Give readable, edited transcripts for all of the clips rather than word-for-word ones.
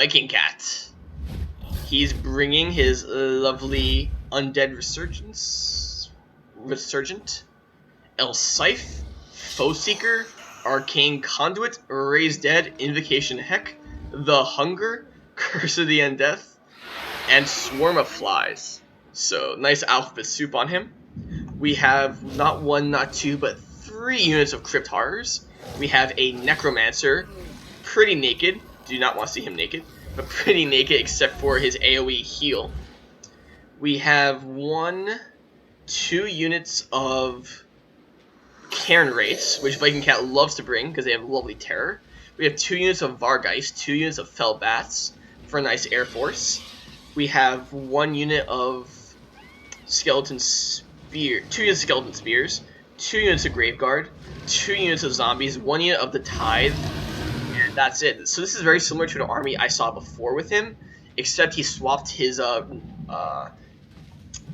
Viking Cat. He's bringing his lovely undead resurgent, El Scythe, Foe Seeker, Arcane Conduit, Raise Dead, Invocation Heck, The Hunger, Curse of the Undeath, and Swarm of Flies. So nice alphabet soup on him. We have not one, not two, but 3 units of Crypt Horrors. We have a Necromancer, pretty naked. Do not want to see him naked, but pretty naked except for his AoE heal. We have 2 units of Cairn Wraiths, which Viking Cat loves to bring because they have lovely terror. We have 2 units of Vargeist, 2 units of Fell Bats for a nice air force. We have 1 unit of Skeleton Spear, 2 units of Skeleton Spears, 2 units of Graveguard, 2 units of Zombies, 1 unit of the Tithe, and that's it. So this is very similar to the army I saw before with him, except he swapped his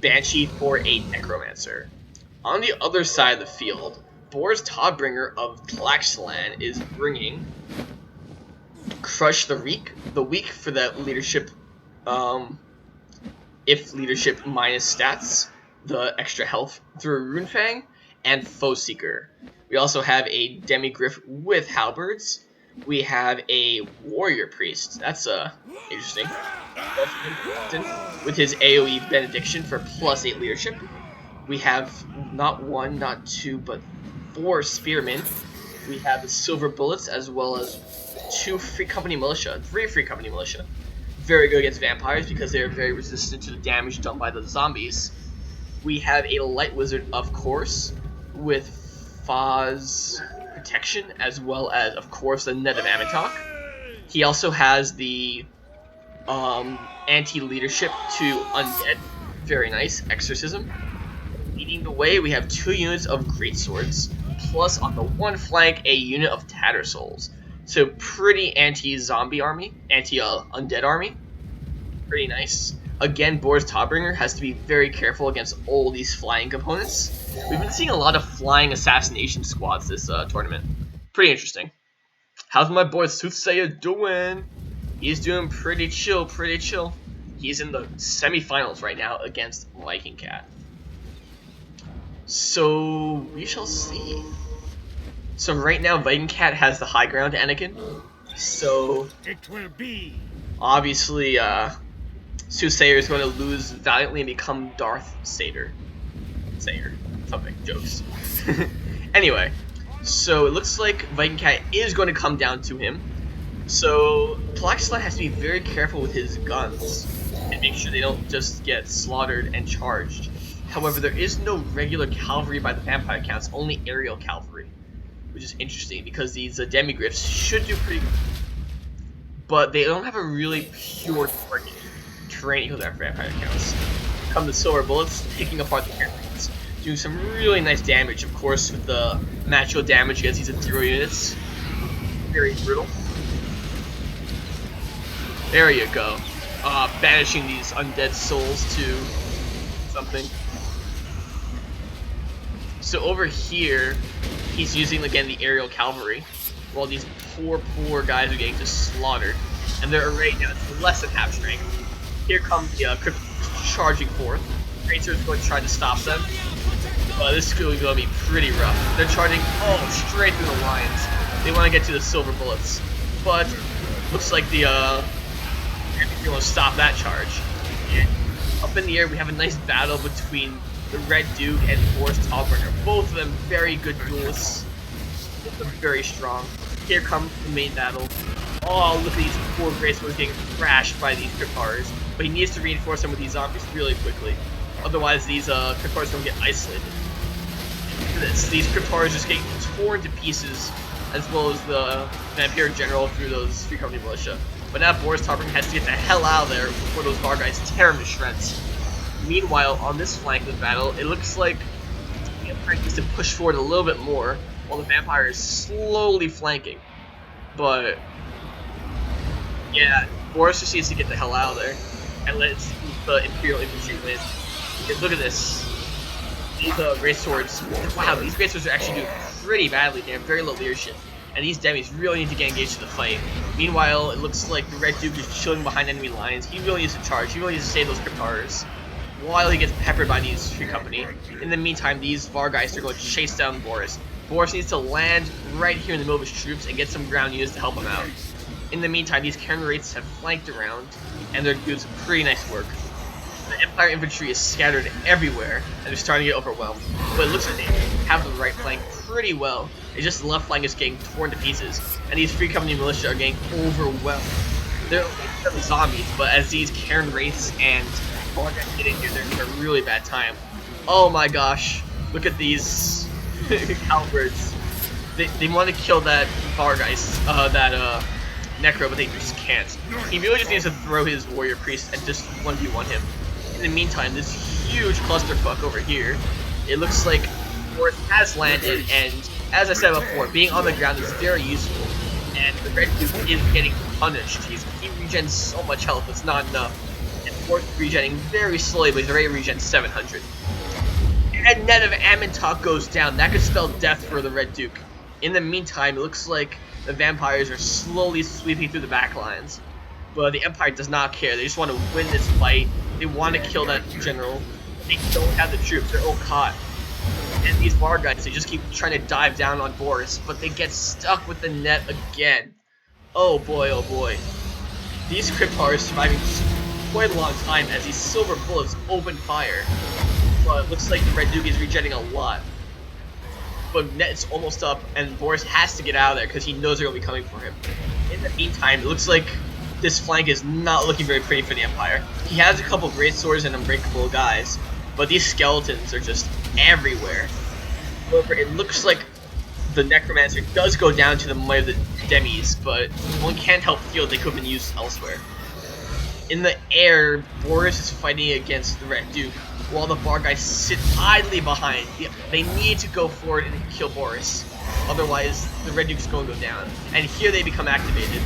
Banshee for a Necromancer. On the other side of the field, Boris Todbringer of Tlaxtlan is bringing Crush the Weak for that leadership, if leadership minus stats, the extra health through Runefang, and Foe Seeker. We also have a Demigryph with Halberds. We have a Warrior Priest. That's interesting. With his AoE Benediction for +8 leadership. We have not 1, not 2, but 4 Spearmen. We have the Silver Bullets as well as 2 Free Company Militia, 3 Free Company Militia. Very good against vampires because they are very resistant to the damage done by the zombies. We have a Light Wizard, of course, with Foz Protection, as well as, of course, the Net of Amatok. He also has the anti-leadership to Undead. Very nice. Exorcism. Leading the way, we have 2 units of Greatswords, plus on the one flank, a unit of Tattersouls. So pretty anti-zombie army, anti-undead army. Pretty nice. Again, Boris Todbringer has to be very careful against all these flying components. We've been seeing a lot of flying assassination squads this tournament. Pretty interesting. How's my boy Soothsayer doing? He's doing pretty chill, pretty chill. He's in the semifinals right now against Viking Cat. So, we shall see. So right now, Viking Cat has the high ground, Anakin. So, it will be. Obviously, Soothsayer is going to lose valiantly and become Darth Sayer. Something. Jokes. Anyway, so it looks like Viking Cat is going to come down to him. So, Tlaxtlan has to be very careful with his guns and make sure they don't just get slaughtered and charged. However, there is no regular cavalry by the vampire counts, only aerial cavalry, which is interesting because these demigryphs should do pretty good. But they don't have a really pure target training with their vampire counts. Come the Silver Bullets, picking apart the airplanes, doing some really nice damage, of course, with the natural damage against these Ethereal units. Very brutal. There you go. Banishing these undead souls to something. So over here, he's using, again, the aerial cavalry, while these poor guys are getting just slaughtered. And their array now is less than half strength. Here comes the Crypt charging forth. Greatsword is going to try to stop them. This is going to be pretty rough. They're charging, straight through the lines. They want to get to the Silver Bullets. But, looks like the They're going to stop that charge. And up in the air, we have a nice battle between the Red Duke and Boris Todbringer. Both of them very good duelists. Both of them very strong. Here comes the main battle. Oh, look at these poor Greatswords getting thrashed by these Crypt Horrors. But he needs to reinforce them with these zombies really quickly. Otherwise, these Crypt Horrors don't get isolated. Look at this. These Crypt Horrors just getting torn to pieces, as well as the Vampire General through those Free Company Militia. But now Boris Todbringer has to get the hell out of there before those Vargeist tear him to shreds. Meanwhile, on this flank of the battle, it looks like the Empire needs to push forward a little bit more, while the Vampire is slowly flanking. But yeah, Boris just needs to get the hell out of there and let the Imperial Infantry win. Because look at this. These Greatswords, wow, these Greatswords are actually doing pretty badly. They have very low leadership. and these demis really need to get engaged in the fight. Meanwhile, it looks like the Red Duke is chilling behind enemy lines. He really needs to charge. He really needs to save those Crypt Horrors while he gets peppered by these Free Company. In the meantime, these Vargeists are going to chase down Boris. Boris needs to land right here in the middle of his troops and get some ground units to help him out. In the meantime, these Cairn Wraiths have flanked around, and they're doing some pretty nice work. The Empire infantry is scattered everywhere, and they're starting to get overwhelmed. But it looks like they have the right flank pretty well. It's just the left flank is getting torn to pieces, and these Free Company militia are getting overwhelmed. They're like zombies, but as these Cairn Wraiths and Vargeists get in here, they're in a really bad time. Oh my gosh, look at these halberds. They want to kill that Vargeist, Necro, but they just can't. He really just needs to throw his Warrior Priest and just 1v1 him. In the meantime, this huge clusterfuck over here, it looks like Boris has landed, and as I said before, being on the ground is very useful, and the Red Duke is getting punished. He regens so much health, it's not enough. And Boris is regenning very slowly, but he's already regen 700. And Net of Ammontok goes down. That could spell death for the Red Duke. In the meantime, it looks like the vampires are slowly sweeping through the back lines. But the Empire does not care. They just want to win this fight. They want to kill that general. They don't have the troops. They're all caught. And these Vargeists, they just keep trying to dive down on Boris, but they get stuck with the net again. Oh boy, oh boy. These Crypt Horrors are surviving quite a long time as these silver bullets open fire. But it looks like the Red Duke is regenerating a lot. But net's almost up, and Boris has to get out of there because he knows they're going to be coming for him. In the meantime, it looks like this flank is not looking very pretty for the Empire. He has a couple great swords and unbreakable guys, but these skeletons are just everywhere. However, it looks like the Necromancer does go down to the might of the demis, but one can't help feel they could have been used elsewhere. In the air, Boris is fighting against the Red Duke, while the Vargeists sit idly behind. They need to go forward and kill Boris, otherwise the Red Duke's going to go down. And here they become activated.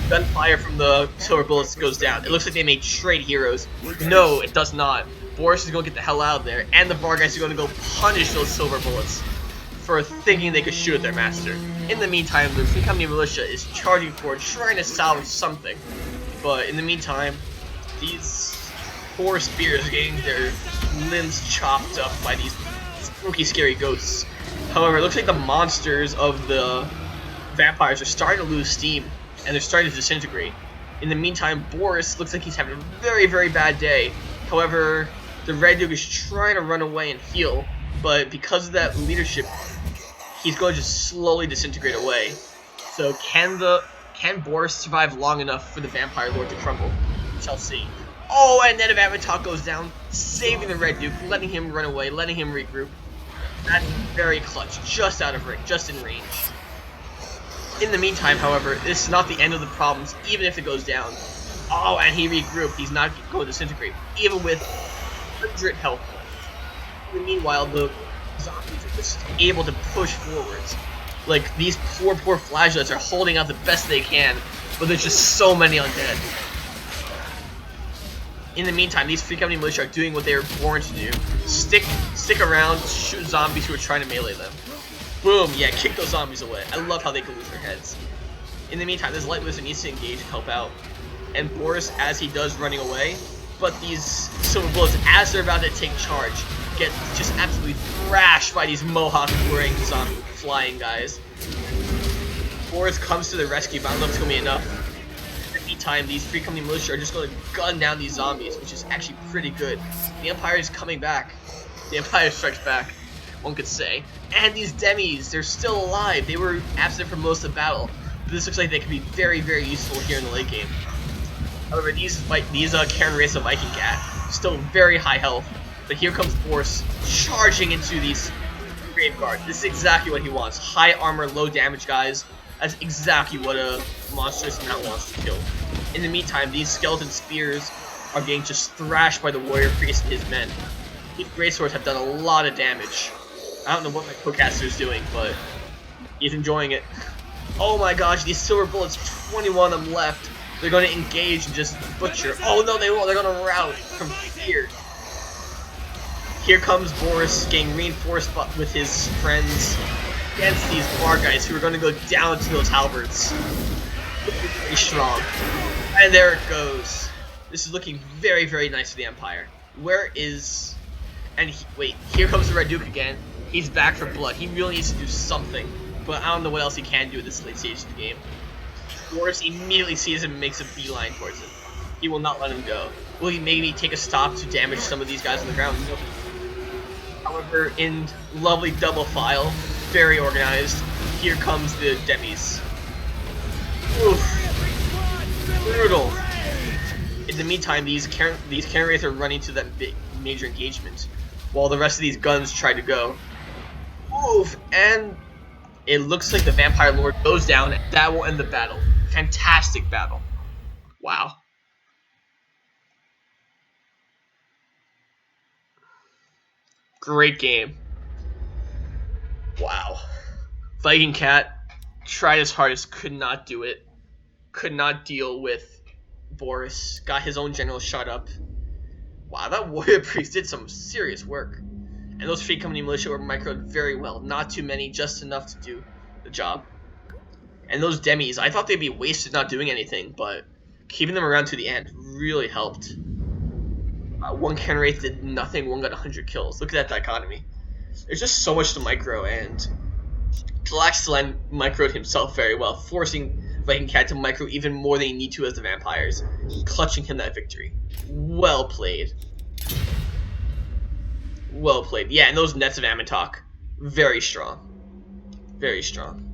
Gunfire from the silver bullets goes down. It looks like they made trade heroes. No, it does not. Boris is going to get the hell out of there, and the Vargeists are going to go punish those silver bullets for thinking they could shoot at their master. In the meantime, the Free Company militia is charging forward, trying to salvage something. But in the meantime, these poor spears are getting their limbs chopped up by these spooky, scary ghosts. However, it looks like the monsters of the vampires are starting to lose steam, and they're starting to disintegrate. In the meantime, Boris looks like he's having a very, very bad day. However, the Red Duke is trying to run away and heal, but because of that leadership, he's going to just slowly disintegrate away. So can Boris survive long enough for the Vampire Lord to crumble? We shall see. Oh, and Net of Ammontok goes down, saving the Red Duke, letting him run away, letting him regroup. That's very clutch, just out of range, just in range. In the meantime, however, this is not the end of the problems, even if it goes down. Oh, and he regrouped. He's not going to disintegrate, even with 100 health points. Meanwhile, the zombies are just able to push forwards. Like, these poor flagellates are holding out the best they can, but there's just so many undead. In the meantime, these Free Company militia are doing what they were born to do. Stick around, shoot zombies who are trying to melee them. Boom, yeah, kick those zombies away. I love how they can lose their heads. In the meantime, this Light Wizard needs to engage and help out. And Boris, as he does, running away. But these silver bullets, as they're about to take charge, get just absolutely thrashed by these Mohawk-wearing zombie flying guys. Boris comes to the rescue, but I don't know if it's going to be enough. In the meantime, these Free Company militia are just going to gun down these zombies, which is actually pretty good. The Empire is coming back. The Empire strikes back, one could say. And these demis, they're still alive. They were absent for most of the battle. But this looks like they could be very, very useful here in the late game. However, these Cairn Wraiths of Viking Cat, still very high health. But here comes Boris charging into these Graveguard. This is exactly what he wants. High armor, low damage guys. That's exactly what a monstrous amount wants to kill. In the meantime, these skeleton spears are getting just thrashed by the warrior priest and his men. These greatswords have done a lot of damage. I don't know what my co-caster is doing, but he's enjoying it. Oh my gosh, these silver bullets, 21 of them left. They're going to engage and just butcher. Oh no, they won't. They're going to rout from here. Here comes Boris getting reinforced with his friends. against these bar guys who are going to go down to those halberds. Very strong. And there it goes. This is looking very, very nice for the Empire. Where is... And wait, here comes the Red Duke again. He's back for blood. He really needs to do something. But I don't know what else he can do at this late stage of the game. Boris immediately sees him and makes a beeline towards him. He will not let him go. Will he maybe take a stop to damage some of these guys on the ground? Nope. However, in lovely double file, very organized, here comes the demis. Oof. Brutal. In the meantime, these cannon wraiths are running to that big major engagement, while the rest of these guns try to go. Oof, and it looks like the Vampire Lord goes down. That will end the battle. Fantastic battle. Wow. Great game. Wow. Viking Cat tried his hardest, could not do it. Could not deal with Boris. Got his own general shot up. Wow, that Warrior Priest did some serious work. And those Fate Company Militia were microed very well. Not too many, just enough to do the job. And those demis, I thought they'd be wasted not doing anything, but keeping them around to the end really helped. One cannon wraith did nothing, one got 100 kills. Look at that dichotomy. There's just so much to micro, and Tlaxtlan microed himself very well, forcing Viking Cat to micro even more than he need to as the vampires, clutching him that victory. Well played. Well played. Yeah, and those nets of Ammontok, very strong. Very strong.